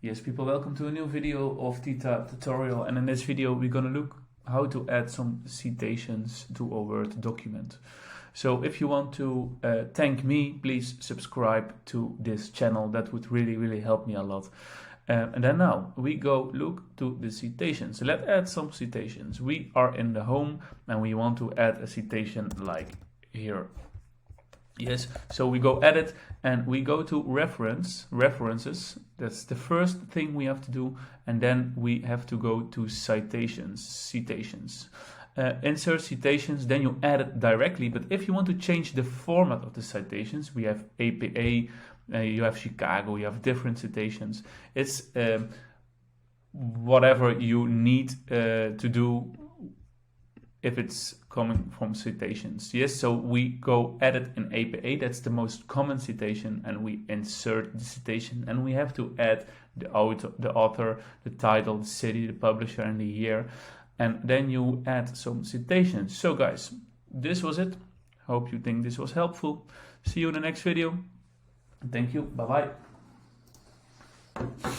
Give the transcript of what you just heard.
Yes, people, welcome to a new video of Tita tutorial, and in this video we're gonna look how to add some citations to our Word document. So if you want to thank me, please subscribe to this channel. That would really help me a lot. And then now we go look to the citations. Let's add some citations. We are in the home and we want to add a citation like here. Yes, so we go edit and we go to references. That's the first thing we have to do, and then we have to go to citations. Insert citations, then you add it directly. But if you want to change the format of the citations, we have APA, you have Chicago, you have different citations. It's whatever you need to do if it's coming from citations. Yes, so we go edit in APA, that's the most common citation, and we insert the citation, and we have to add the author, the title, the city, the publisher, and the year, and then you add some citations. So guys, this was it. Hope you think this was helpful. See you in the next video. Thank you. Bye bye.